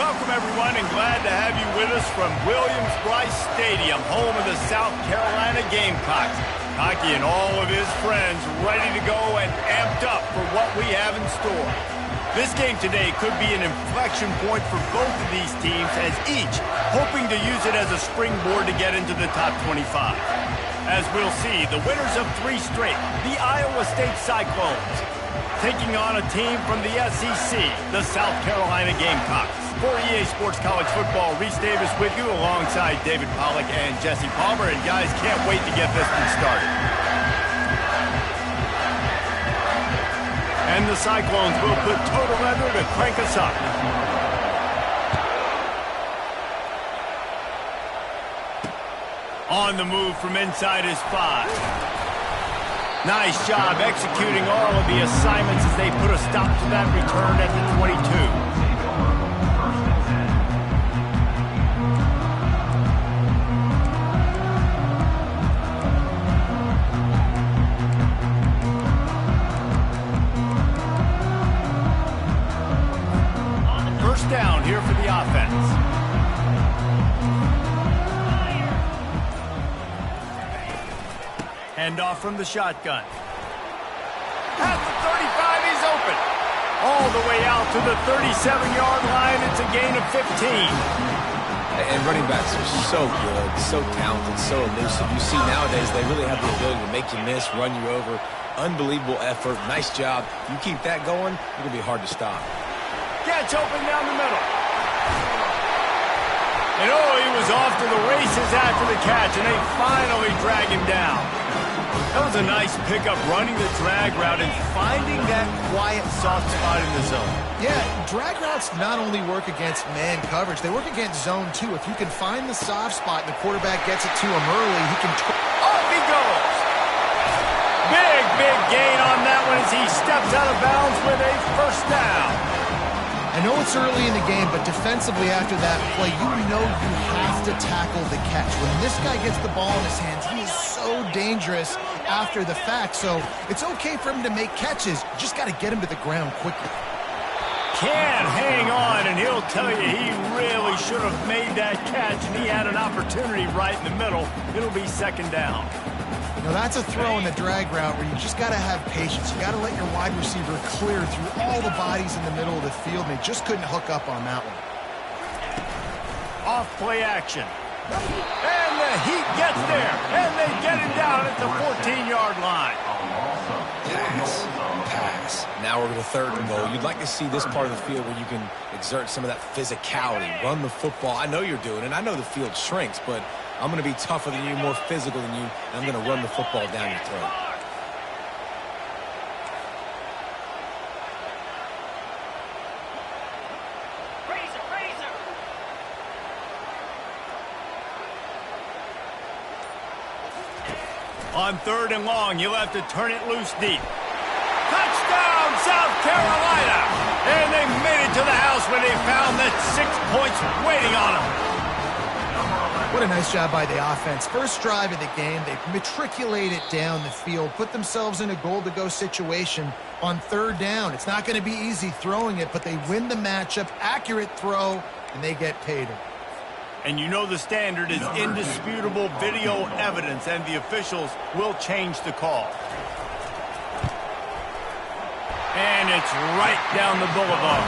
Welcome, everyone, and glad to have you with us from Williams-Brice Stadium, home of the South Carolina Gamecocks. Hockey and all of his friends ready to go and amped up for what we have in store. This game today could be an inflection point for both of these teams, as each hoping to use it as a springboard to get into the top 25. As we'll see, the winners of 3 straight, the Iowa State Cyclones, taking on a team from the SEC, the South Carolina Gamecocks. For EA Sports College Football, Reese Davis with you alongside David Pollack and Jesse Palmer. And guys, can't wait to get this one started. And the Cyclones will put total leather to crank us up. On the move from inside his 5. Nice job executing all of the assignments as they put a stop to that return at the 22. First down here for the offense. Hand off from the shotgun. At the 35, he's open. All the way out to the 37-yard line. It's a gain of 15. And running backs are so good, so talented, so elusive. You see nowadays they really have the ability to make you miss, run you over. Unbelievable effort. Nice job. You keep that going, it'll be hard to stop. Catch open down the middle. And oh, he was off to the races after the catch, and they finally drag him down. That was a nice pickup, running the drag route and finding that quiet, soft spot in the zone. Yeah, drag routes not only work against man coverage, they work against zone too. If you can find the soft spot and the quarterback gets it to him early, he can... Off he goes! Big gain on that one as he steps out of bounds with a first down. I know it's early in the game, but defensively after that play, you know you have to tackle the catch. When this guy gets the ball in his hands, he is so dangerous after the fact. So it's okay for him to make catches. You just got to get him to the ground quickly. Can't hang on, and he'll tell you he really should have made that catch, and he had an opportunity right in the middle. It'll be second down. Now that's a throw in the drag route where you just got to have patience. You got to let your wide receiver clear through all the bodies in the middle of the field, and they just couldn't hook up on that one. Off play action. And the Heat gets there, and they get him down at the 14-yard line. Pass. Now we're going to third and goal. You'd like to see this part of the field where you can exert some of that physicality, run the football. I know you're doing it. I know the field shrinks, but I'm going to be tougher than you, more physical than you, and I'm going to run the football down your throat. On third and long, you'll have to turn it loose deep. Touchdown, South Carolina! And they made it to the house when they found that 6 points waiting on them. What a nice job by the offense. First drive of the game, they matriculate it down the field, put themselves in a goal-to-go situation on third down. It's not going to be easy throwing it, but they win the matchup, accurate throw, and they get paid. And you know the standard is indisputable video evidence, and the officials will change the call. And it's right down the boulevard.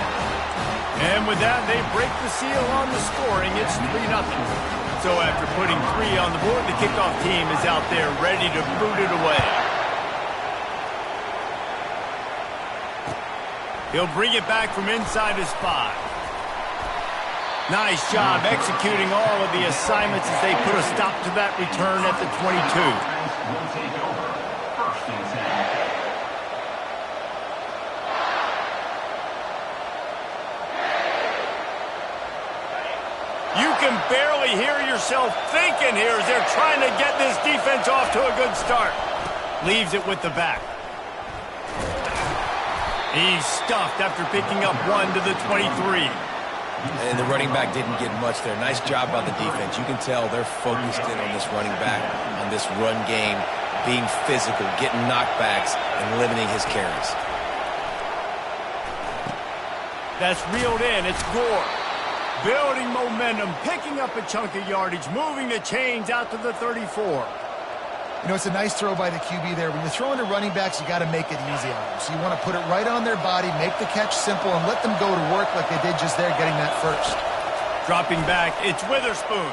And with that, they break the seal on the scoring. It's 3-0. So after putting 3 on the board, the kickoff team is out there ready to boot it away. He'll bring it back from inside his 5. Nice job executing all of the assignments as they put a stop to that return at the 22. You can barely hear yourself thinking here as they're trying to get this defense off to a good start. Leaves it with the back. He's stuffed after picking up 1 to the 23. And the running back didn't get much there. Nice job by the defense. You can tell they're focused in on this running back, on this run game, being physical, getting knockbacks, and limiting his carries. That's reeled in. It's Gore. building momentum, picking up a chunk of yardage, moving the chains out to the 34. You know, it's a nice throw by the QB there. When you're throwing to running backs, you got to make it easy on them. So you want to put it right on their body, make the catch simple, and let them go to work like they did just there, getting that first. Dropping back, it's Witherspoon.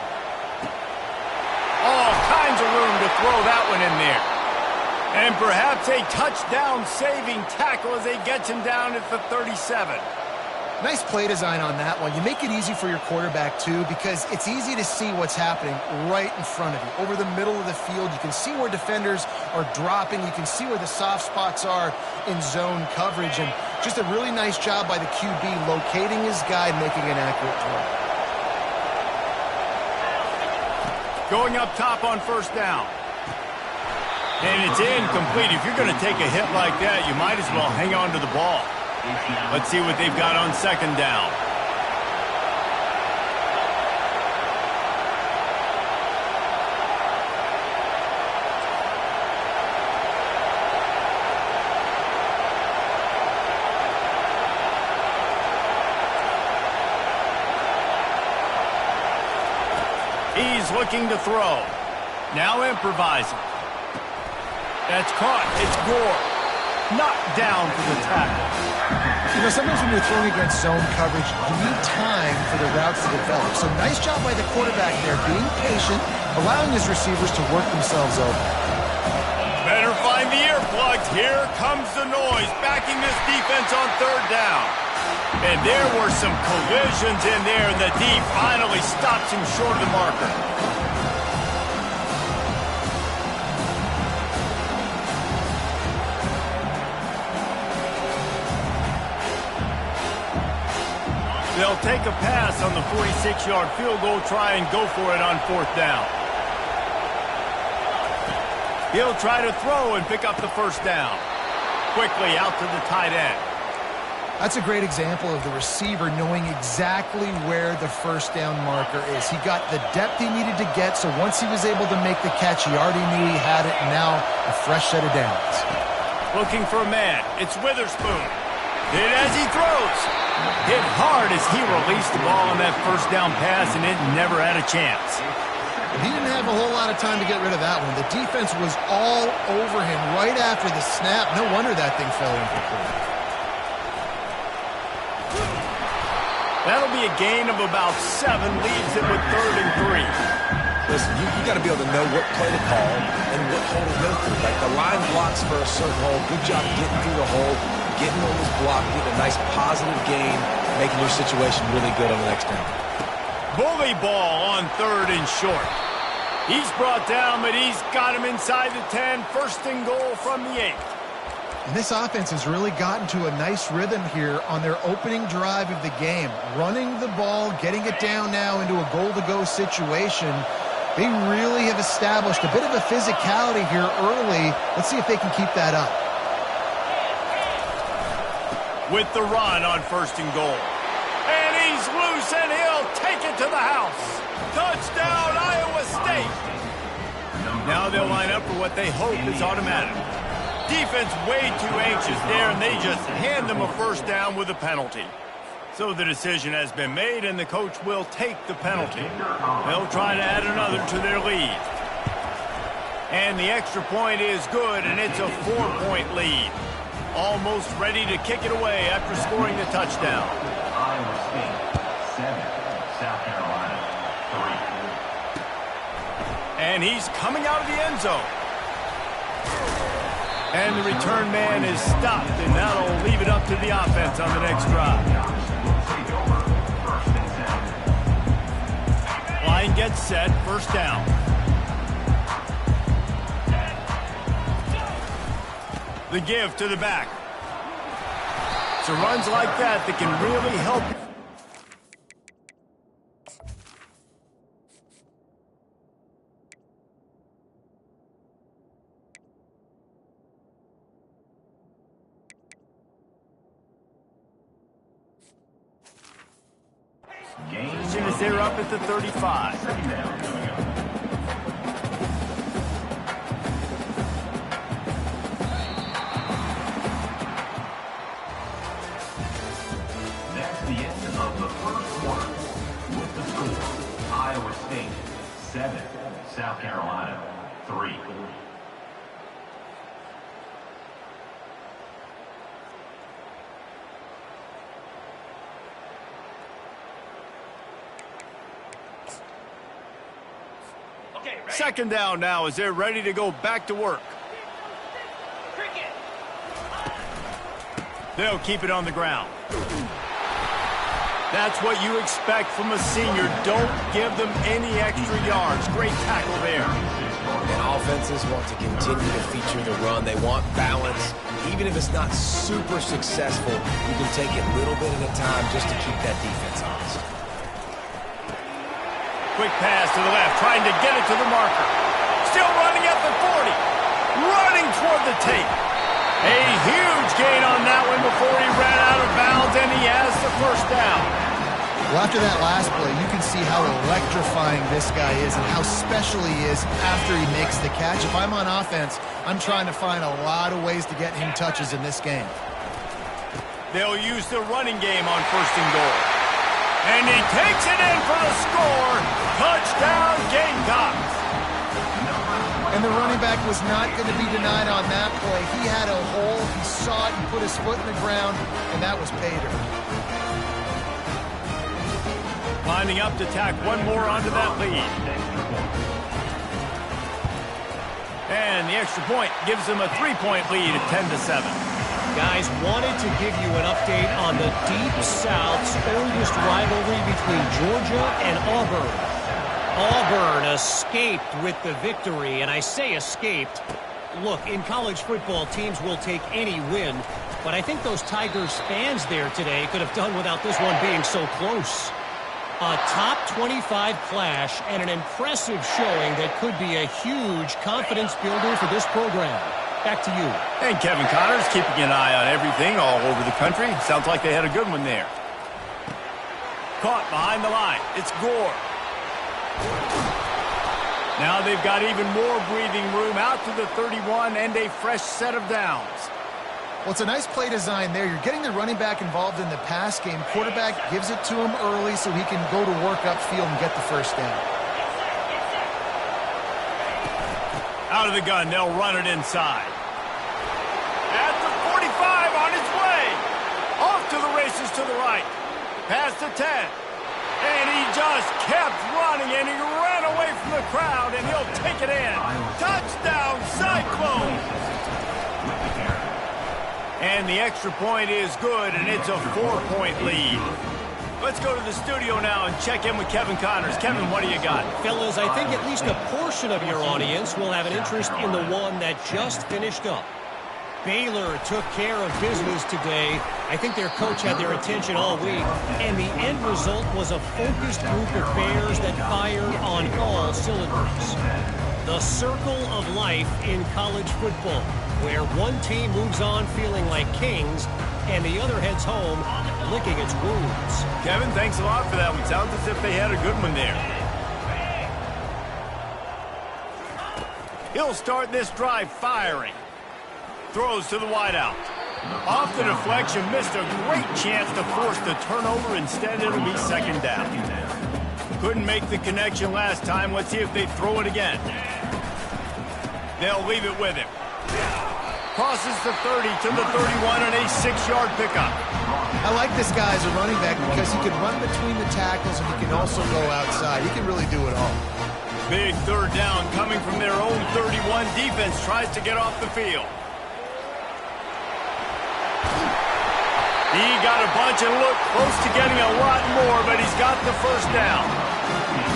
All kinds of room to throw that one in there. And perhaps a touchdown-saving tackle as he gets him down at the 37. Nice play design on that one. You make it easy for your quarterback, too, because it's easy to see what's happening right in front of you. Over the middle of the field, you can see where defenders are dropping. You can see where the soft spots are in zone coverage. And just a really nice job by the QB locating his guy, making an accurate throw. Going up top on first down. And it's incomplete. If you're going to take a hit like that, you might as well hang on to the ball. Let's see what they've got on second down. He's looking to throw. Now improvising. That's caught. It's Gore. Knocked down for the tackle. You know, sometimes when you're throwing against zone coverage, you need time for the routes to develop. So nice job by the quarterback there, being patient, allowing his receivers to work themselves over. Better find the earplugs. Here comes the noise, backing this defense on third down. And there were some collisions in there, and the D finally stops him short of the marker. They'll take a pass on the 46-yard field goal, try and go for it on fourth down. He'll try to throw and pick up the first down. Quickly out to the tight end. That's a great example of the receiver knowing exactly where the first down marker is. He got the depth he needed to get, so once he was able to make the catch, he already knew he had it, and now a fresh set of downs. Looking for a man. It's Witherspoon. Hit as he throws. Hit hard as he released the ball on that first down pass, and it never had a chance. He didn't have a whole lot of time to get rid of that one. The defense was all over him right after the snap. No wonder that thing fell incomplete. That'll be a gain of about 7, leaves it with 3rd and 3. Listen, you got to be able to know what play to call and what hole to go through. Like the line blocks for a certain hole. Good job getting through the hole, getting on this block, getting a nice positive gain, making your situation really good on the next down. Bully ball on 3rd and short. He's brought down, but he's got him inside the 10. 1st and goal from the 8. And this offense has really gotten to a nice rhythm here on their opening drive of the game. Running the ball, getting it down now into a goal-to-go situation. They really have established a bit of a physicality here early. Let's see if they can keep that up. With the run on 1st and goal. And he's loose, and he'll take it to the house. Touchdown, Iowa State. Now they'll line up for what they hope is automatic. Defense way too anxious there, and they just hand them a first down with a penalty. So the decision has been made, and the coach will take the penalty. They'll try to add another to their lead. And the extra point is good, and it's a 4-point lead. Almost ready to kick it away after scoring the touchdown. Iowa State 7, South Carolina 3. And he's coming out of the end zone. And the return man is stopped, and that'll leave it up to the offense on the next drive. Line gets set, first down. The give to the back. So runs like that can really help. As soon as they're up at the 35. That's the end of the first quarter. Second down now as they're ready to go back to work. They'll keep it on the ground. That's what you expect from a senior. Don't give them any extra yards. Great tackle there. And offenses want to continue to feature the run. They want balance. Even if it's not super successful, you can take it a little bit at a time just to keep that defense honest. Quick pass to the left, trying to get it to the marker. Still running at the 40. Running toward the tape. A huge gain on that one before he ran out of bounds, and he has the first down. Well, after that last play, you can see how electrifying this guy is and how special he is after he makes the catch. If I'm on offense, I'm trying to find a lot of ways to get him touches in this game. They'll use the running game on first and goal. And he takes it in for the score. Touchdown, Gamecocks. And the running back was not going to be denied on that play. He had a hole, he saw it, and put his foot in the ground, and that was pay dirt. Lining up to tack one more onto that lead. And the extra point gives them a 3-point lead at 10-7. Guys, wanted to give you an update on the Deep South's oldest rivalry between Georgia and Auburn. Auburn escaped with the victory, and I say escaped. Look, in college football, teams will take any win, but I think those Tigers fans there today could have done without this one being so close. A top 25 clash and an impressive showing that could be a huge confidence builder for this program. Back to you. And Kevin Connors keeping an eye on everything all over the country. Sounds like they had a good one there. Caught behind the line. It's Gore. Now they've got even more breathing room out to the 31 and a fresh set of downs. Well, it's a nice play design there. You're getting the running back involved in the pass game. Quarterback gives it to him early so he can go to work upfield and get the first down. Out of the gun, they'll run it inside. At the 45 on his way. Off to the races to the right. Past the 10. And he just kept running, and he ran away from the crowd, and he'll take it in. Touchdown, Cyclones! And the extra point is good, and it's a 4-point lead. Let's go to the studio now and check in with Kevin Connors. Kevin, what do you got? Fellas, I think at least a portion of your audience will have an interest in the one that just finished up. Baylor took care of business today. I think their coach had their attention all week, and the end result was a focused group of Bears that fired on all cylinders. The circle of life in college football, where one team moves on feeling like kings, and the other heads home licking its wounds. Kevin, thanks a lot for that one. Sounds as if they had a good one there. He'll start this drive firing. Throws to the wideout. Off the deflection, missed a great chance to force the turnover. Instead, it'll be second down. Couldn't make the connection last time. Let's see if they throw it again. They'll leave it with him. Crosses the 30 to the 31 and a 6-yard pickup. I like this guy as a running back because he can run between the tackles and he can also go outside. He can really do it all. Big third down coming from their own 31. Defense tries to get off the field. He got a bunch and looked close to getting a lot more, but he's got the first down.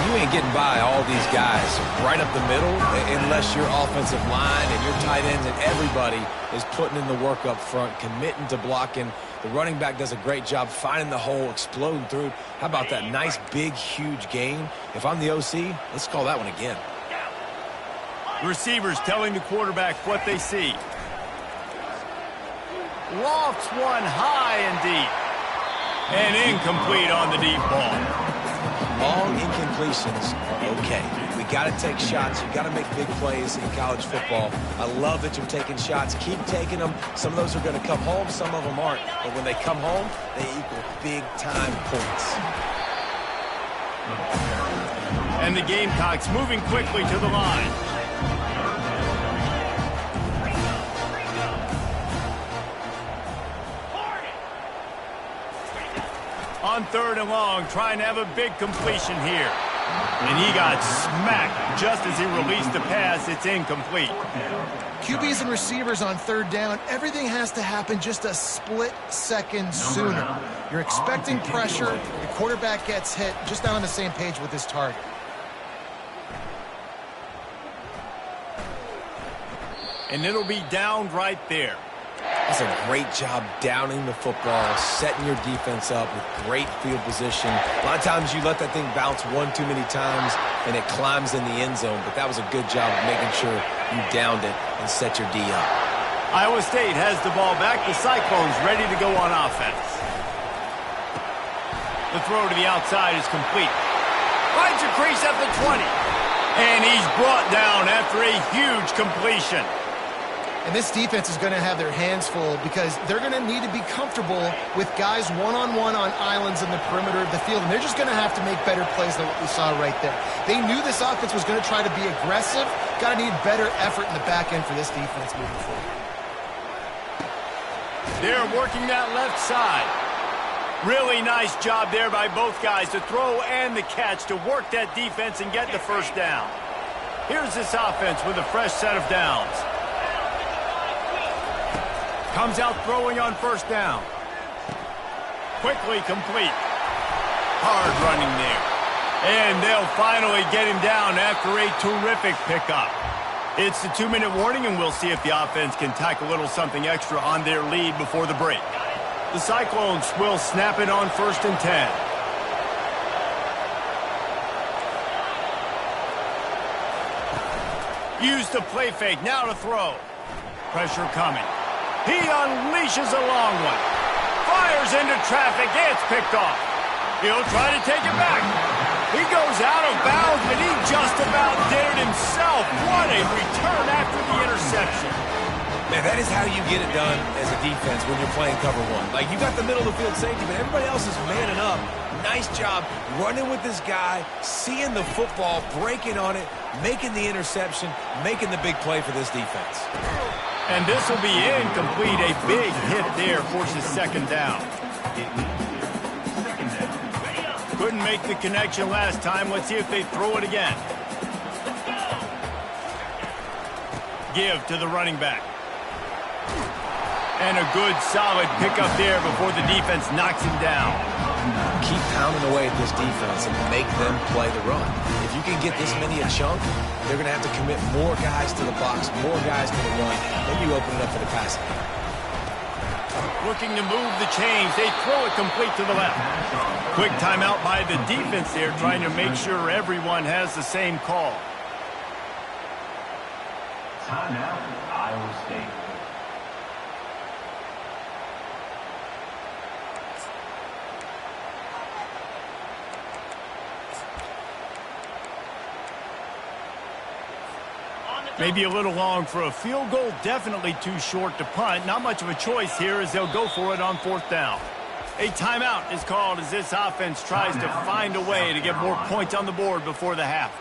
You ain't getting by all these guys right up the middle unless your offensive line and your tight ends and everybody is putting in the work up front, committing to blocking. The running back does a great job finding the hole, exploding through. How about that nice, big, huge gain? If I'm the OC, let's call that one again. Receivers telling the quarterback what they see. Lofts one high and deep. And incomplete on the deep ball. Long incompletions are okay. We got to take shots. You got to make big plays in college football. I love that you're taking shots. Keep taking them. Some of those are going to come home. Some of them aren't. But when they come home, they equal big-time points. And the Gamecocks moving quickly to the line. on 3rd and long, trying to have a big completion here. And he got smacked just as he released the pass. It's incomplete. QBs and receivers on 3rd down, everything has to happen just a split second sooner. You're expecting pressure, the quarterback gets hit, just not on the same page with his target. And it'll be downed right there. That's a great job downing the football, setting your defense up with great field position. A lot of times you let that thing bounce one too many times and it climbs in the end zone, but that was a good job of making sure you downed it and set your D up. Iowa State has the ball back. The Cyclones ready to go on offense. The throw to the outside is complete. Finds a crease at the 20. And he's brought down after a huge completion. And this defense is going to have their hands full because they're going to need to be comfortable with guys one-on-one on islands in the perimeter of the field. And they're just going to have to make better plays than what we saw right there. They knew this offense was going to try to be aggressive. Got to need better effort in the back end for this defense moving forward. They're working that left side. Really nice job there by both guys, the throw and the catch, to work that defense and get the first down. Here's this offense with a fresh set of downs. Comes out throwing on 1st down. Quickly complete. Hard running there. And they'll finally get him down after a terrific pickup. It's the 2-minute warning, and we'll see if the offense can tack a little something extra on their lead before the break. The Cyclones will snap it on 1st and 10. Use the play fake, now to throw. Pressure coming. He unleashes a long one. Fires into traffic. It's picked off. He'll try to take it back. He goes out of bounds, but he just about did it himself. What a return after the interception. Man, that is how you get it done as a defense when you're playing cover one. Like, you got the middle of the field safety, but everybody else is manning up. Nice job running with this guy, seeing the football, breaking on it, making the interception, making the big play for this defense. And this will be incomplete. A big hit there forces 2nd down. Couldn't make the connection last time. Let's see if they throw it again. Give to the running back. And a good solid pickup there before the defense knocks him down. Keep pounding away at this defense and make them play the run. If you can get this many a chunk, they're going to have to commit more guys to the box, more guys to the run. Then you open it up for the passing. Looking to move the chains. They throw it complete to the left. Quick timeout by the defense there, trying to make sure everyone has the same call. Timeout, Iowa State. Maybe a little long for a field goal, definitely too short to punt. Not much of a choice here as they'll go for it on 4th down. A timeout is called as this offense tries to find a way to get more points on the board before the half.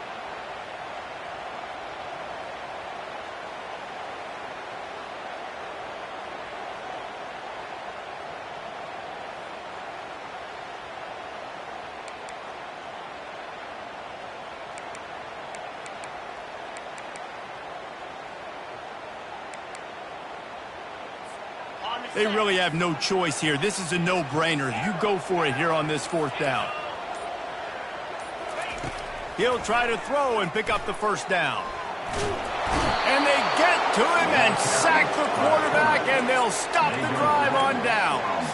They really have no choice here. This is a no-brainer. You go for it here on this 4th down. He'll try to throw and pick up the 1st down. And they get to him and sack the quarterback, and they'll stop the drive on downs.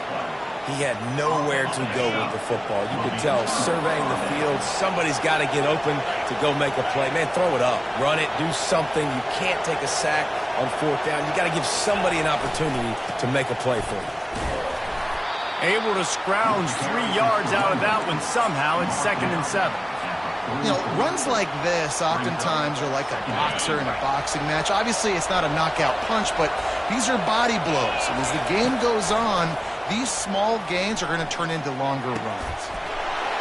He had nowhere to go with the football. You could tell, surveying the field, somebody's got to get open to go make a play. Man, throw it up. Run it. Do something. You can't take a sack on 4th down. You got to give somebody an opportunity to make a play for you. Able to scrounge 3 yards out of that one somehow. It's 2nd and 7. You know, runs like this oftentimes are like a boxer in a boxing match. Obviously, it's not a knockout punch, but these are body blows. And as the game goes on, these small gains are going to turn into longer runs.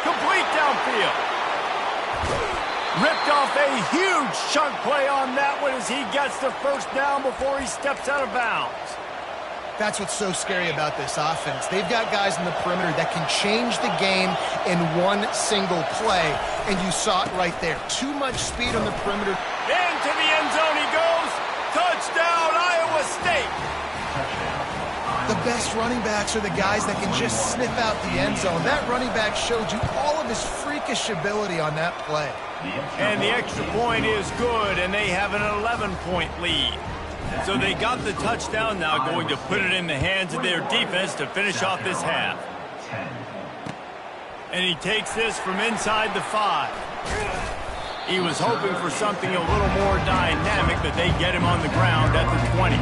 Complete downfield. Ripped off a huge chunk play on that one as he gets the 1st down before he steps out of bounds. That's what's so scary about this offense. They've got guys in the perimeter that can change the game in one single play, and you saw it right there. Too much speed on the perimeter. Into the end zone he goes. Touchdown, Iowa State. The best running backs are the guys that can just sniff out the end zone. That running back showed you all of his freakish ability on that play. And the extra point is good, and they have an 11-point lead. So they got the touchdown now, going to put it in the hands of their defense to finish off this half. And he takes this from inside the 5. He was hoping for something a little more dynamic, but they get him on the ground at the 20.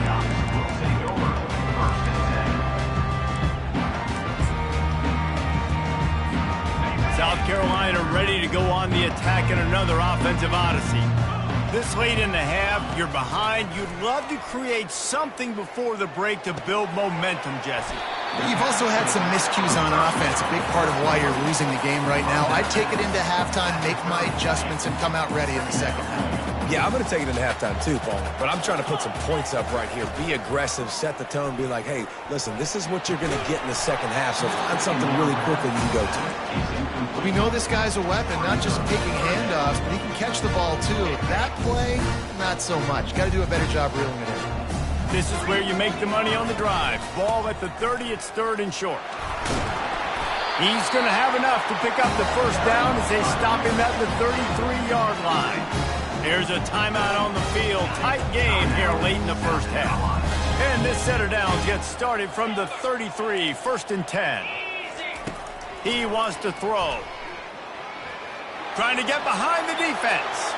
South Carolina ready to go on the attack in another offensive odyssey. This late in the half, you're behind. You'd love to create something before the break to build momentum, Jesse. You've also had some miscues on offense, a big part of why you're losing the game right now. I'd take it into halftime, make my adjustments, and come out ready in the second half. Yeah, I'm going to take it into halftime too, Paul. But I'm trying to put some points up right here. Be aggressive, set the tone, be like, hey, listen, this is what you're going to get in the second half, so find something really quickly you can go to. We know this guy's a weapon, not just taking handoffs, but he can catch the ball too. That play, not so much. Got to do a better job reeling it in. This is where you make the money on the drive. Ball at the 30, it's 3rd and short. He's going to have enough to pick up the first down as they stop him at the 33-yard line. There's a timeout on the field. Tight game here late in the first half. And this set of downs gets started from the 33, 1st and 10. He wants to throw. Trying to get behind the defense.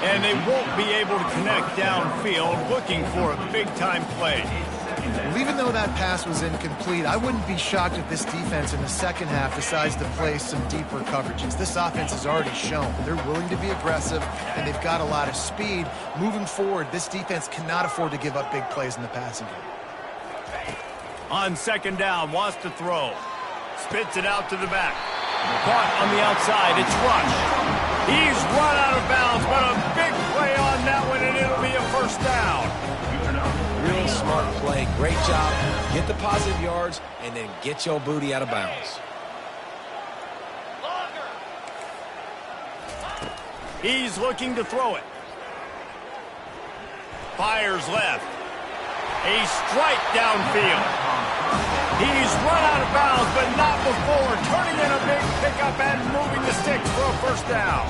And they won't be able to connect downfield, looking for a big-time play. Well, even though that pass was incomplete, I wouldn't be shocked if this defense in the second half decides to play some deeper coverages. This offense has already shown they're willing to be aggressive, and they've got a lot of speed. Moving forward, this defense cannot afford to give up big plays in the passing game. On 2nd down, wants to throw. Spits it out to the back. Caught on the outside. It's Rush. He's run out of bounds, but a big play on that one, and it'll be a first down. Real smart play. Great job. Get the positive yards, and then get your booty out of bounds. He's looking to throw it. Fires left. A strike downfield. He's run out of bounds, but not before. Turning in a big pickup and moving the sticks for a first down.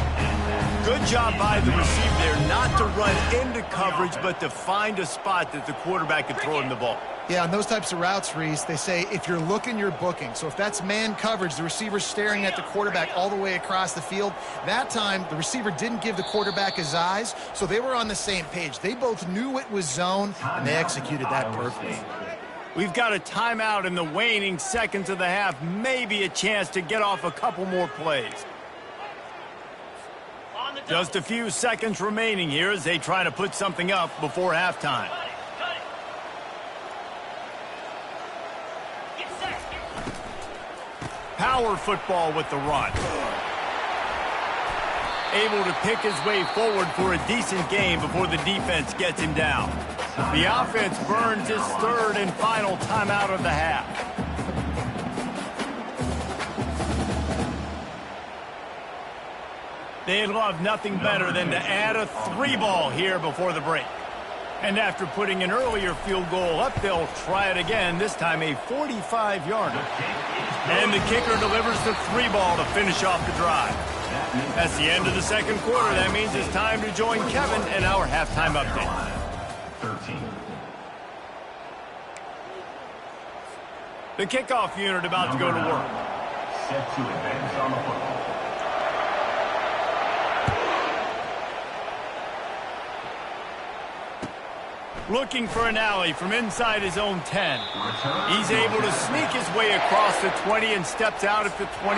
Good job by the receiver there not to run into coverage, but to find a spot that the quarterback can throw him the ball. Yeah, on those types of routes, Reese, they say if you're looking, you're booking. So if that's man coverage, the receiver's staring at the quarterback all the way across the field. That time, the receiver didn't give the quarterback his eyes, so they were on the same page. They both knew it was zone, and they executed that perfectly. We've got a timeout in the waning seconds of the half. Maybe a chance to get off a couple more plays. Just a few seconds remaining here as they try to put something up before halftime. Power football with the run. Able to pick his way forward for a decent game before the defense gets him down. The offense burns his 3rd and final timeout of the half. They'd love nothing better than to add a 3-ball here before the break. And after putting an earlier field goal up, they'll try it again, this time a 45-yarder. And the kicker delivers the 3-ball to finish off the drive. That's the end of the second quarter. That means it's time to join Kevin in our halftime update. 13. The kickoff unit about to go to work. Set to advance on the football. Looking for an alley from inside his own 10. He's able to sneak his way across the 20 and steps out at the 21.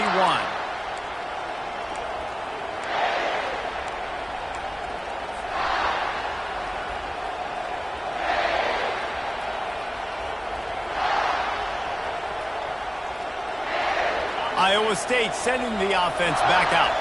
Iowa State sending the offense back out.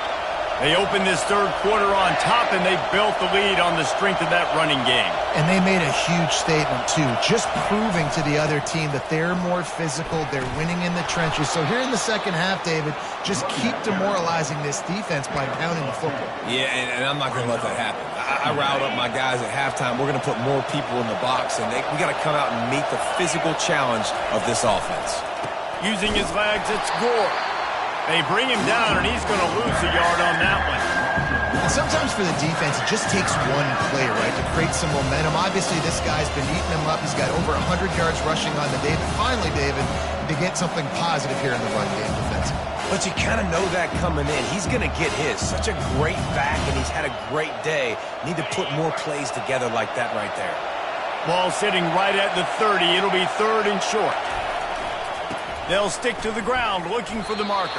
They opened this third quarter on top, and they built the lead on the strength of that running game. And they made a huge statement, too, just proving to the other team that they're more physical, they're winning in the trenches. So here in the second half, David, just keep demoralizing this defense by pounding the football. Yeah, and I'm not going to let that happen. I riled up my guys at halftime. We're going to put more people in the box, and we got to come out and meet the physical challenge of this offense. Using his legs, it's Gore. They bring him down, and he's going to lose a yard on that one. And sometimes for the defense, it just takes one play, right, to create some momentum. Obviously, this guy's been eating him up. He's got over 100 yards rushing on the day. But finally, David, to get something positive here in the run game defensively. But you kind of know that coming in. He's going to get his. Such a great back, and he's had a great day. Need to put more plays together like that right there. Ball sitting right at the 30. It'll be third and short. They'll stick to the ground looking for the marker.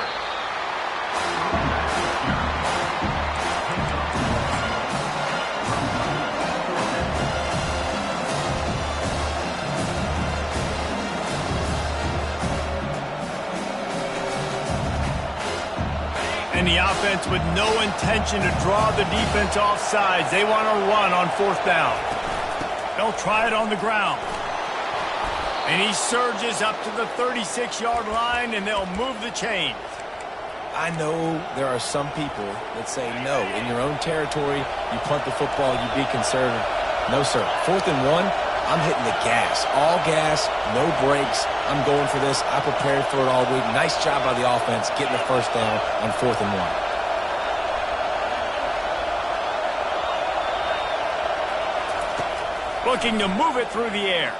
And the offense with no intention to draw the defense off sides. They want to run on fourth down. They'll try it on the ground. And he surges up to the 36-yard line, and they'll move the chains. I know there are some people that say, no, in your own territory, you punt the football, you be conservative. No, sir. 4th and 1, I'm hitting the gas. All gas, no brakes. I'm going for this. I prepared for it all week. Nice job by the offense getting the first down on 4th and 1. Looking to move it through the air.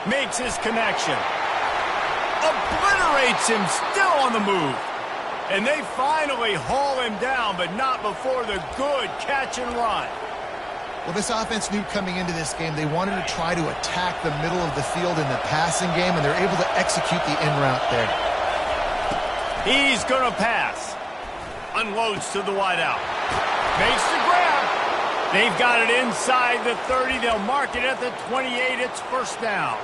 Makes his connection. Obliterates him, still on the move. And they finally haul him down, but not before the good catch and run. Well, this offense knew coming into this game they wanted to try to attack the middle of the field in the passing game, and they're able to execute the in route there. He's going to pass. Unloads to the wideout. Makes the grab. They've got it inside the 30. They'll mark it at the 28. It's first down.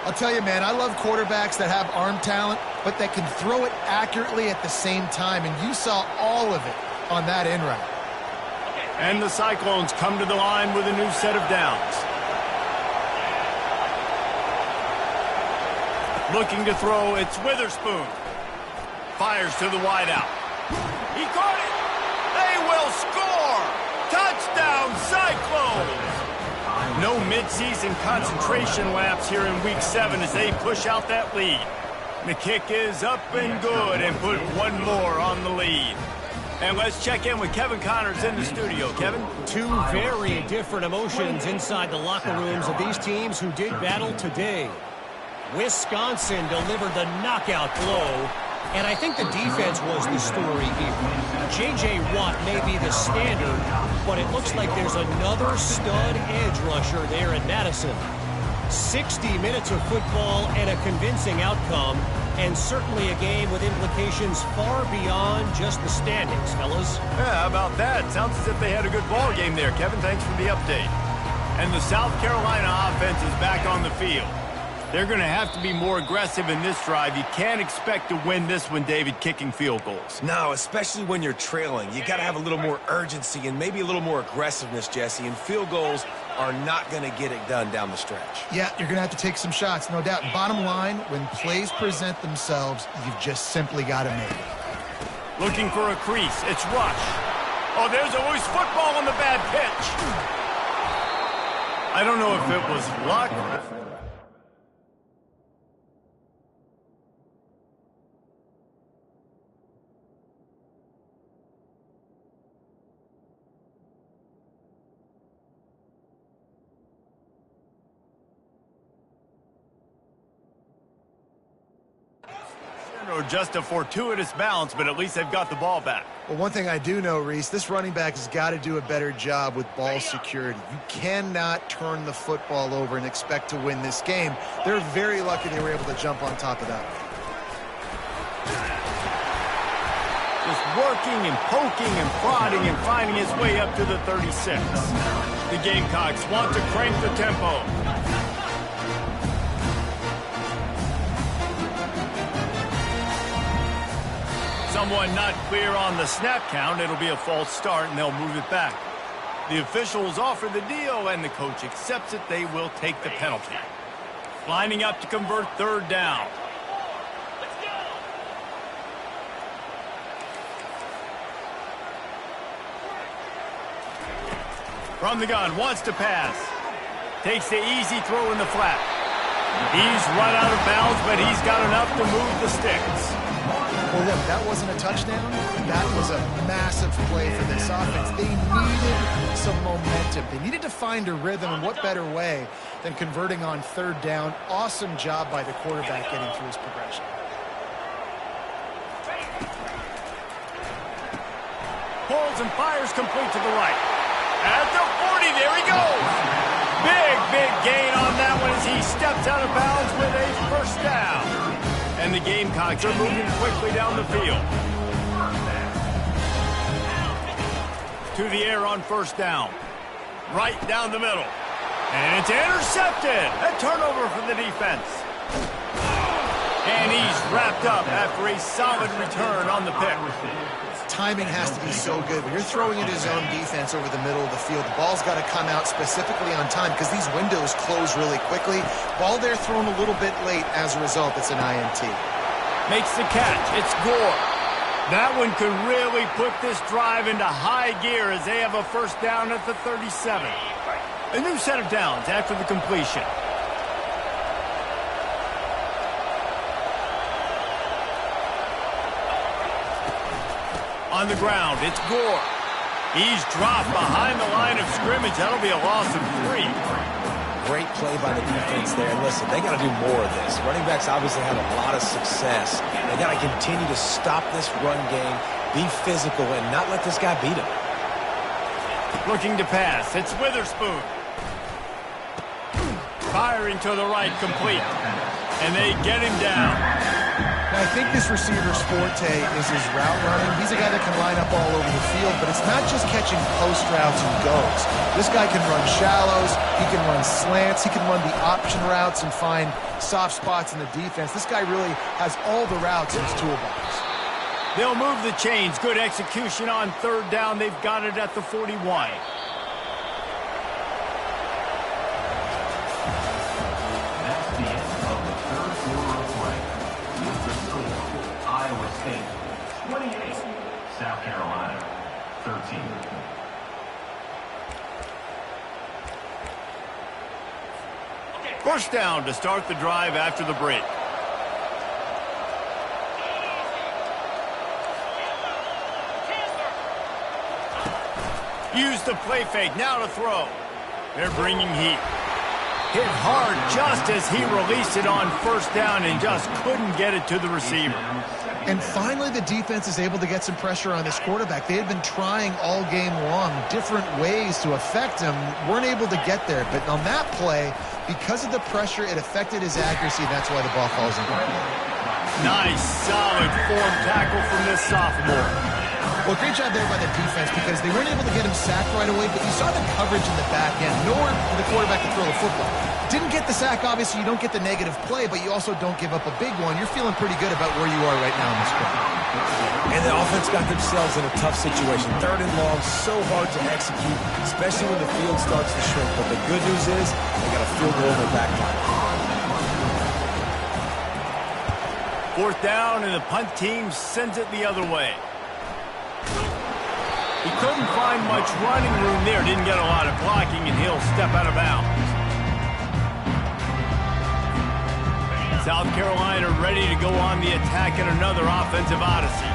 I'll tell you, man, I love quarterbacks that have arm talent, but that can throw it accurately at the same time, and you saw all of it on that in route. And the Cyclones come to the line with a new set of downs. Looking to throw, it's Witherspoon. Fires to the wideout. He caught it. They will score. Touchdown, Cyclones. No midseason concentration laps here in Week 7 as they push out that lead. The kick is up and good and put one more on the lead. And let's check in with Kevin Connors in the studio. Kevin? Two very different emotions inside the locker rooms of these teams who did battle today. Wisconsin delivered the knockout blow, and I think the defense was the story here. J.J. Watt may be the standard, but it looks like there's another stud edge rusher there in Madison. 60 minutes of football and a convincing outcome, and certainly a game with implications far beyond just the standings, fellas. Yeah, how about that? Sounds as if they had a good ball game there, Kevin. Thanks for the update. And the South Carolina offense is back on the field. They're going to have to be more aggressive in this drive. You can't expect to win this one, David, kicking field goals. No, especially when you're trailing. You got to have a little more urgency and maybe a little more aggressiveness, Jesse. And field goals are not going to get it done down the stretch. Yeah, you're going to have to take some shots, no doubt. Bottom line, when plays present themselves, you've just simply got to make it. Looking for a crease. It's Rush. Oh, there's a loose football on the bad pitch. I don't know if it was luck. Or just a fortuitous bounce, but at least they've got the ball back. Well, one thing I do know, Reese, this running back has got to do a better job with ball security. You cannot turn the football over and expect to win this game. They're very lucky they were able to jump on top of that. Just working and poking and prodding and finding his way up to the 36. The Gamecocks want to crank the tempo. someone not clear on the snap count, it'll be a false start, and they'll move it back. The officials offer the deal, and the coach accepts it. They will take the penalty. Lining up to convert third down. From the gun, wants to pass. Takes the easy throw in the flat. He's run out of bounds, but he's got enough to move the sticks. Well, look, that wasn't a touchdown. That was a massive play for this offense. They needed some momentum. They needed to find a rhythm, and what better way than converting on third down. Awesome job by the quarterback getting through his progression. Pulls and fires complete to the right. At the 40, there he goes. Big gain on that one as he steps out of bounds with a first down. And the Gamecocks are moving quickly down the field. To the air on first down. Right down the middle. And it's intercepted. A turnover for the defense. And he's wrapped up after a solid return on the pick. Timing has to be so good. When you're throwing into zone defense over the middle of the field, the ball's got to come out specifically on time because these windows close really quickly. Ball there thrown a little bit late. As a result, it's an INT. Makes the catch. It's Gore. That one could really put this drive into high gear as they have a first down at the 37. A new set of downs after the completion. On the ground, it's Gore. He's dropped behind the line of scrimmage. That'll be a loss of 3. Great play by the defense there. And listen, they got to do more of this. Running backs obviously had a lot of success. They got to continue to stop this run game, be physical, and not let this guy beat him. Looking to pass. It's Witherspoon. Firing to the right, complete. And they get him down. Now, I think this receiver's forte is his route running. He's a guy that can line up all over the field, but it's not just catching post routes and goes. This guy can run shallows, he can run slants, he can run the option routes and find soft spots in the defense. This guy really has all the routes in his toolbox. They'll move the chains. Good execution on third down. They've got it at the 41. That's the end of the third quarter of play. With the score, Iowa State 28, South Carolina 13. First down to start the drive after the break. Use the play fake, now to throw. They're bringing heat. Hit hard just as he released it on first down and just couldn't get it to the receiver. And finally, the defense is able to get some pressure on this quarterback. They had been trying all game long different ways to affect him, weren't able to get there. But on that play, because of the pressure, it affected his accuracy, and that's why the ball falls in. Nice, solid form tackle from this sophomore. Well, great job there by the defense because they weren't able to get him sacked right away, but you saw the coverage in the back end. Nowhere for the quarterback to throw the football. Didn't get the sack, obviously. You don't get the negative play, but you also don't give up a big one. You're feeling pretty good about where you are right now in this game. And the offense got themselves in a tough situation. Third and long, so hard to execute, especially when the field starts to shrink. But the good news is they got a field goal in their back pocket. Fourth down, and the punt team sends it the other way. He couldn't find much running room there. Didn't get a lot of blocking, and he'll step out of bounds. South Carolina ready to go on the attack in another offensive odyssey.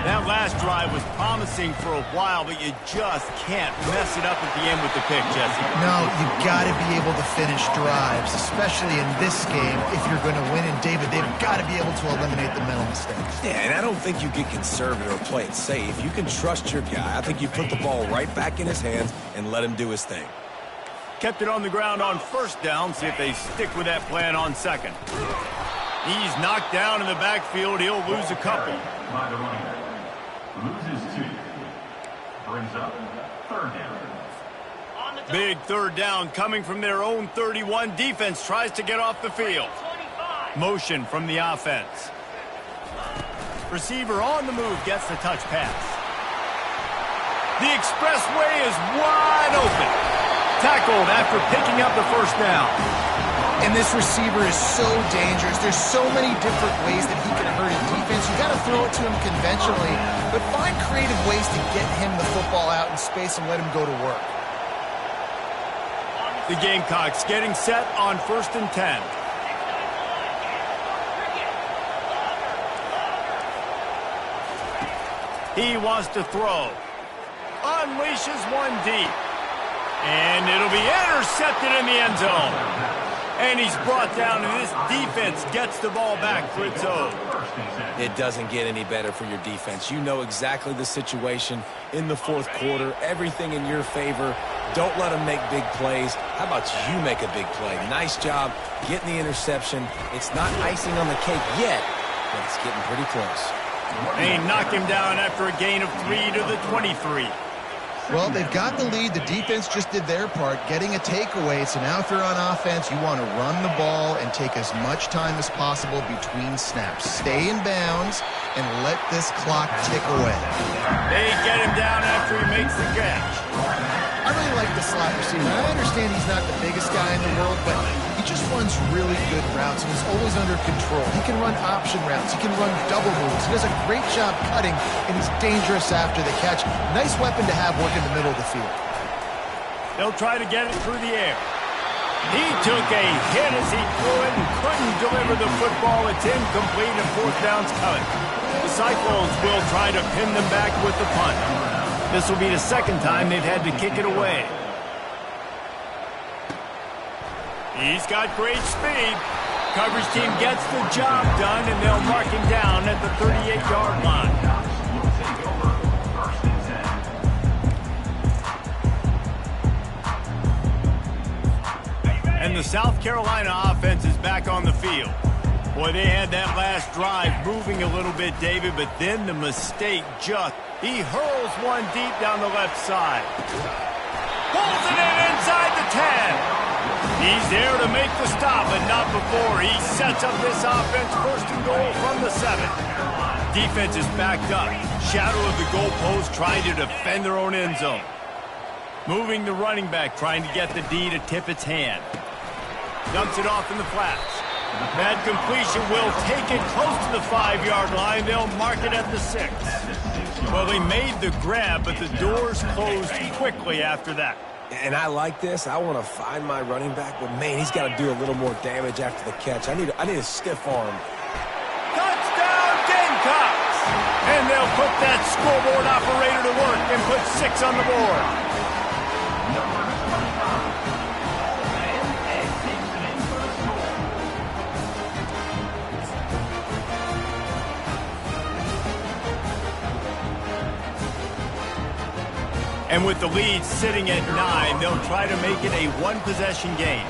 That last drive was promising for a while, but you just can't mess it up at the end with the pick, Jesse. No, you've got to be able to finish drives, especially in this game if you're going to win. And, David, they've got to be able to eliminate the mental mistakes. Yeah, and I don't think you get conservative or play it safe. You can trust your guy. I think you put the ball right back in his hands and let him do his thing. Kept it on the ground on first down. See if they stick with that plan on second. He's knocked down in the backfield. He'll lose a couple. By the running back. Loses 2. Brings up third down. Big third down coming from their own 31. Defense tries to get off the field. Motion from the offense. Receiver on the move gets the touch pass. The expressway is wide open. Tackled after picking up the first down. And this receiver is so dangerous. There's so many different ways that he can hurt a defense. You got to throw it to him conventionally, but find creative ways to get him the football out in space and let him go to work. The Gamecocks getting set on 1st and 10. He wants to throw. Unleashes one deep. And it'll be intercepted in the end zone. And he's brought down, and this defense gets the ball back for its own. It doesn't get any better for your defense. You know exactly the situation in the fourth quarter. Everything in your favor. Don't let them make big plays. How about you make a big play? Nice job getting the interception. It's not icing on the cake yet, but it's getting pretty close. They knock him down after a gain of 3 to the 23. Well, they've got the lead. The defense just did their part, getting a takeaway. So now if you're on offense, you want to run the ball and take as much time as possible between snaps. Stay in bounds and let this clock tick away. They get him down after he makes the catch. I really like the slot receiver. I understand he's not the biggest guy in the world, but he just runs really good routes, and he's always under control. He can run option routes. He can run double moves. He does a great job cutting, and he's dangerous after the catch. Nice weapon to have working in the middle of the field. They'll try to get it through the air. He took a hit as he threw it and couldn't deliver the football. It's incomplete, and 4th down's coming. The Cyclones will try to pin them back with the punt. This will be the second time they've had to kick it away. He's got great speed. Coverage team gets the job done, and they'll mark him down at the 38-yard line. And the South Carolina offense is back on the field. Boy, they had that last drive moving a little bit, David, but then the mistake just... He hurls one deep down the left side. Pulls it in inside the 10. He's there to make the stop, but not before. He sets up this offense 1st and goal from the 7. Defense is backed up. Shadow of the goalpost trying to defend their own end zone. Moving the running back, trying to get the D to tip its hand. Dumps it off in the flats. That completion will take it close to the 5-yard line. They'll mark it at the 6. Well, they made the grab, but the doors closed quickly after that. And I like this. I want to find my running back, but man, he's got to do a little more damage after the catch. I need a stiff arm. Touchdown, Gamecocks! And they'll put that scoreboard operator to work and put 6 on the board. And with the lead sitting at 9, they'll try to make it a one-possession game.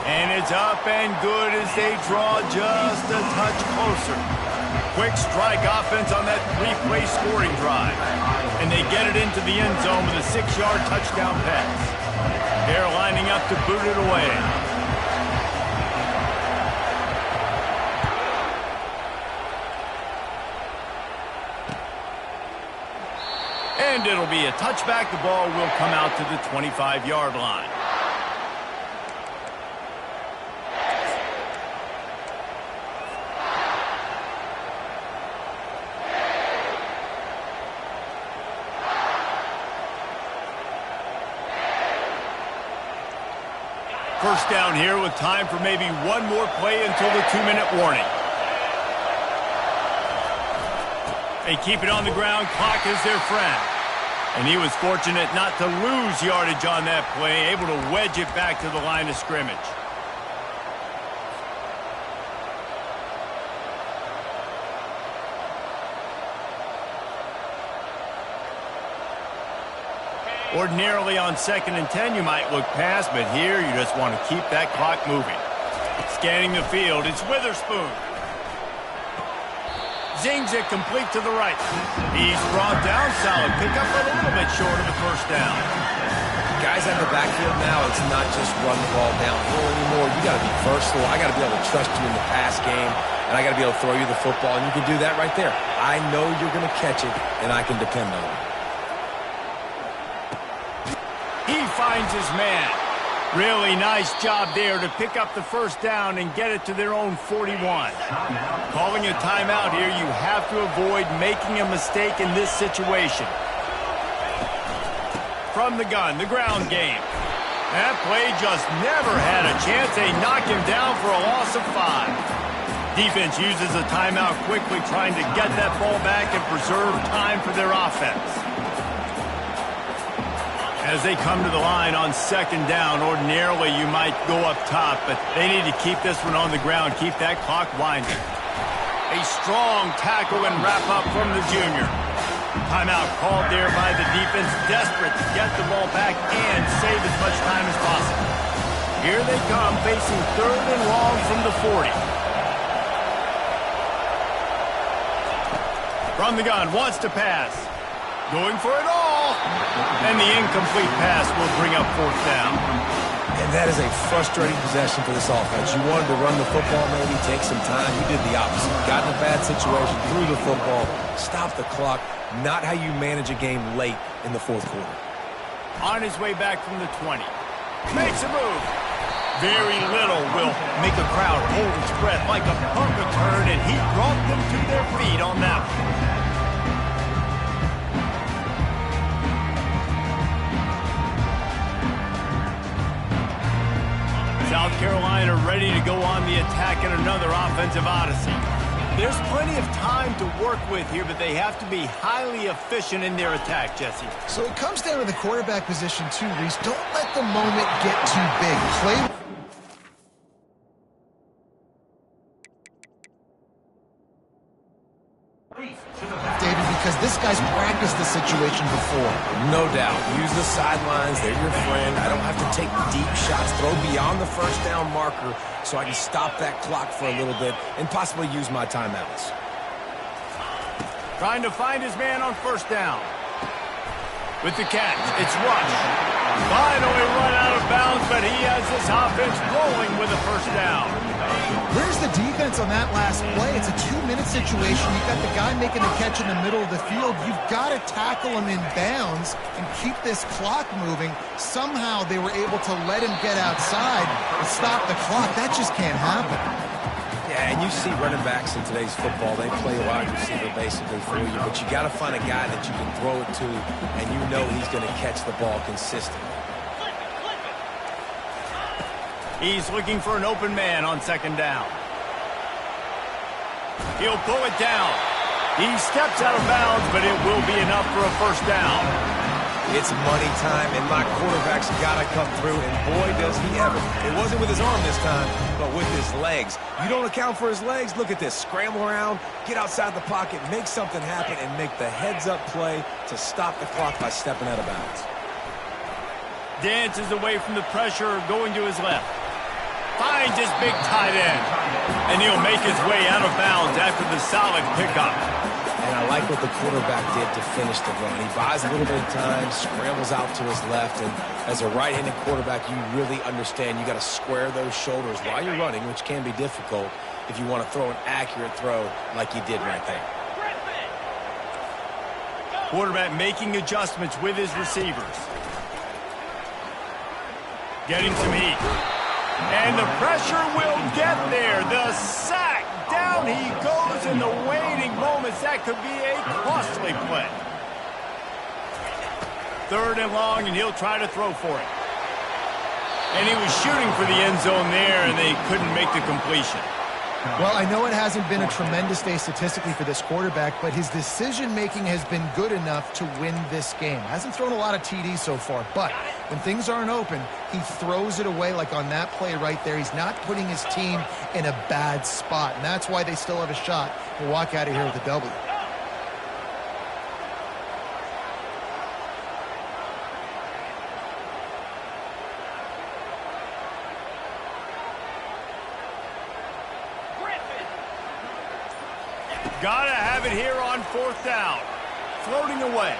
And it's up and good as they draw just a touch closer. Quick strike offense on that 3-play scoring drive. And they get it into the end zone with a 6-yard touchdown pass. They're lining up to boot it away. And it'll be a touchback. The ball will come out to the 25-yard line. First down here with time for maybe one more play until the 2-minute warning. They keep it on the ground. Clock is their friend. And he was fortunate not to lose yardage on that play, able to wedge it back to the line of scrimmage. Ordinarily on 2nd and 10, you might look past, but here you just want to keep that clock moving. Scanning the field, it's Witherspoon. Zings it complete to the right. He's brought down. Solid pickup, but a little bit short of the first down. Guys at the backfield now, it's not just run the ball downhill anymore. You got to be versatile. I got to be able to trust you in the pass game. and I got to be able to throw you the football, and you can do that right there. I know you're going to catch it, and I can depend on it. He finds his man. Really nice job there to pick up the first down and get it to their own 41. Calling a timeout here, you have to avoid making a mistake in this situation. From the gun, the ground game. That play just never had a chance. They knock him down for a loss of 5. Defense uses a timeout quickly, trying to get that ball back and preserve time for their offense. As they come to the line on second down, ordinarily you might go up top, but they need to keep this one on the ground, keep that clock winding. A strong tackle and wrap up from the junior. Timeout called there by the defense, desperate to get the ball back and save as much time as possible. Here they come, facing third and long from the 40. From the gun, wants to pass. Going for it all. And the incomplete pass will bring up fourth down. And that is a frustrating possession for this offense. You wanted to run the football, maybe take some time. You did the opposite. Got in a bad situation, threw the football, stopped the clock. Not how you manage a game late in the fourth quarter. On his way back from the 20. Makes a move. Very little will make a crowd hold its breath like a punt return, and he brought them to their feet on that one. South Carolina ready to go on the attack in another offensive odyssey. There's plenty of time to work with here, but they have to be highly efficient in their attack, Jesse. So it comes down to the quarterback position too, Reese. Don't let the moment get too big. Play. David, because this guy's practiced the situation before. No doubt. Use the sidelines. They're your friend. I don't have to take deep shots. Throw beyond the first down marker so I can stop that clock for a little bit and possibly use my timeouts. Trying to find his man on first down. With the catch, it's Rush. Finally run out of bounds, but he has this offense rolling with a first down. Where's the defense on that last play? It's a 2-minute situation. You've got the guy making the catch in the middle of the field. You've got to tackle him in bounds and keep this clock moving. Somehow they were able to let him get outside and stop the clock. That just can't happen. Yeah, and you see running backs in today's football, they play wide receiver basically for you, but you got to find a guy that you can throw it to, and you know he's going to catch the ball consistently. He's looking for an open man on second down. He'll pull it down. He steps out of bounds, but it will be enough for a first down. It's money time, and my quarterback's got to come through, and boy, does he ever. It wasn't with his arm this time, but with his legs. You don't account for his legs? Look at this. Scramble around, get outside the pocket, make something happen, and make the heads-up play to stop the clock by stepping out of bounds. Dances away from the pressure, going to his left. Finds his big tight end. And he'll make his way out of bounds after the solid pickup. And I like what the quarterback did to finish the run. He buys a little bit of time, scrambles out to his left, and as a right-handed quarterback, you really understand you got to square those shoulders while you're running, which can be difficult if you want to throw an accurate throw like you did right there. Quarterback making adjustments with his receivers. Getting some heat. And the pressure will get there. The sack. Down he goes in the waning moments. That could be a costly play. Third and long, and he'll try to throw for it. And he was shooting for the end zone there, and they couldn't make the completion. Well, I know it hasn't been a tremendous day statistically for this quarterback, but his decision-making has been good enough to win this game. Hasn't thrown a lot of TDs so far, but when things aren't open, he throws it away like on that play right there. He's not putting his team in a bad spot, and that's why they still have a shot to walk out of here with a W. Gotta have it here on fourth down. Floating away.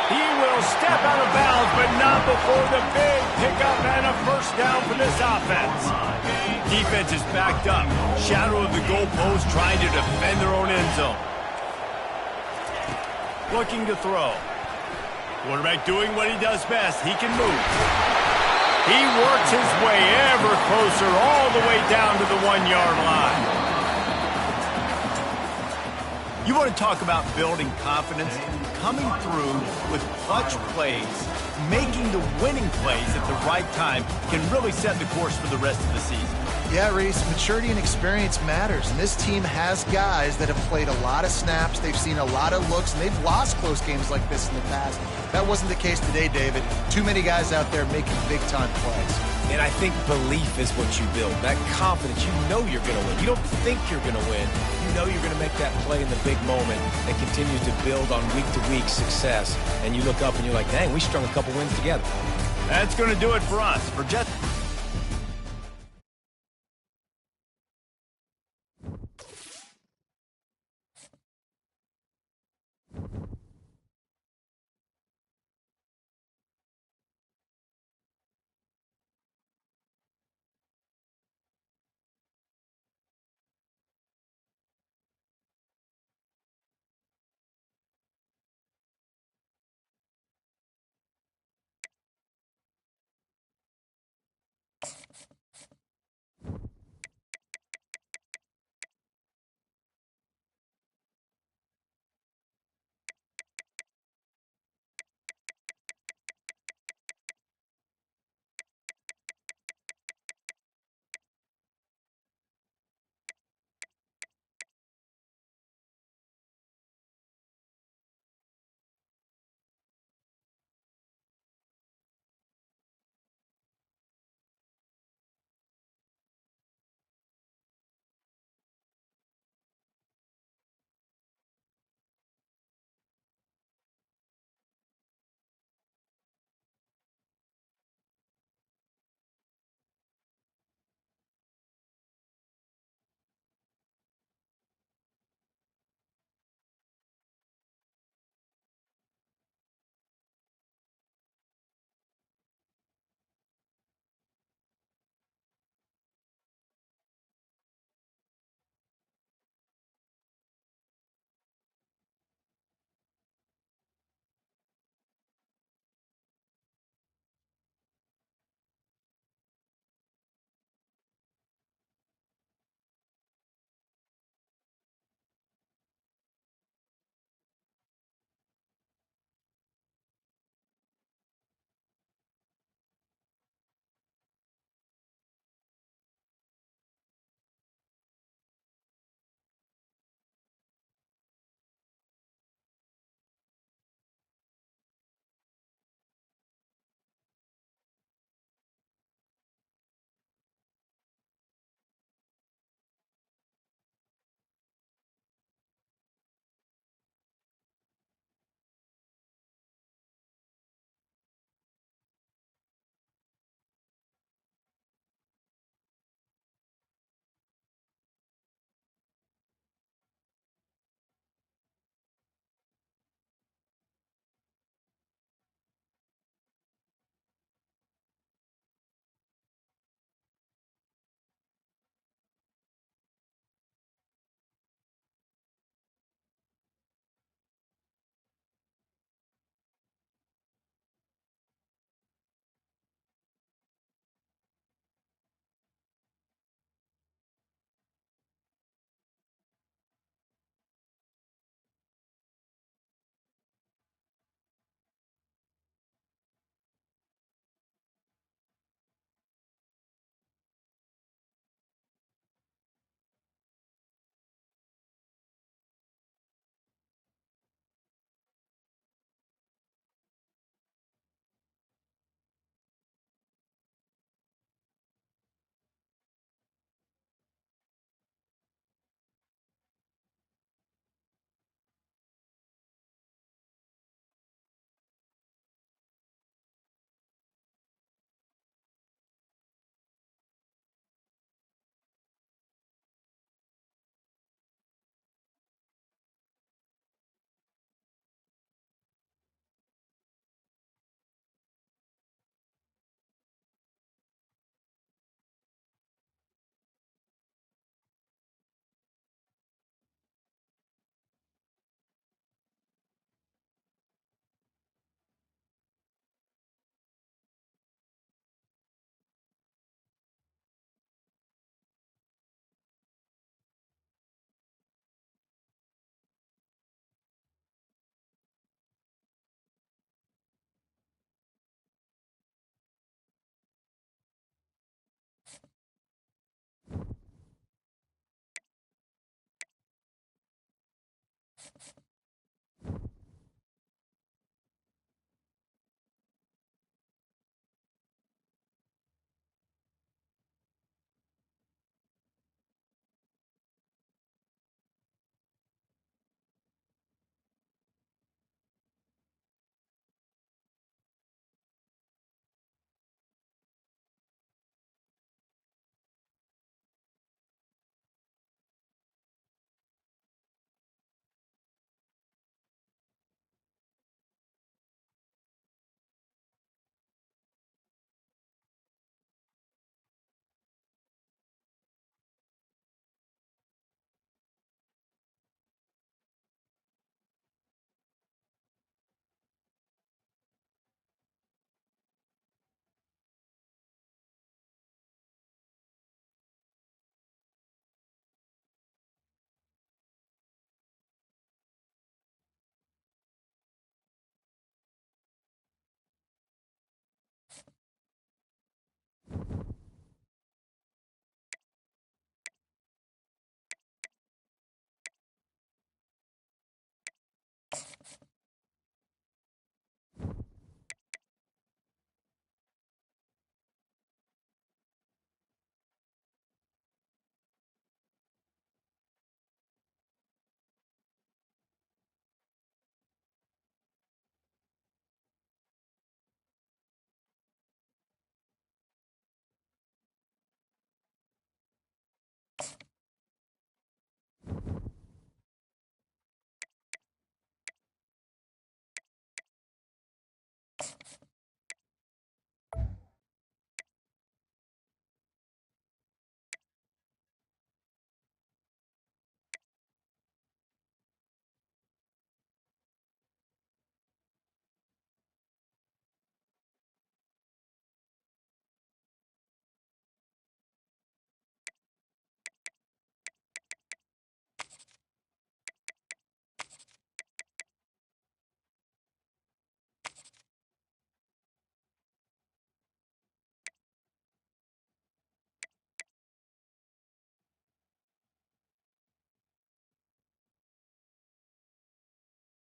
He will step out of bounds, but not before the big pickup and a first down for this offense. Defense is backed up. Shadow of the goalpost trying to defend their own end zone. Looking to throw. Quarterback doing what he does best. He can move. He works his way ever closer all the way down to the 1-yard line. You want to talk about building confidence? Coming through with clutch plays, making the winning plays at the right time can really set the course for the rest of the season. Yeah, Reese, maturity and experience matters, and this team has guys that have played a lot of snaps, they've seen a lot of looks, and they've lost close games like this in the past. That wasn't the case today, David. Too many guys out there making big-time plays. And I think belief is what you build. That confidence, you know you're going to win. You don't think you're going to win. You know you're going to make that play in the big moment and continue to build on week-to-week success. And you look up and you're like, dang, we strung a couple wins together. That's going to do it for us. For Jeff.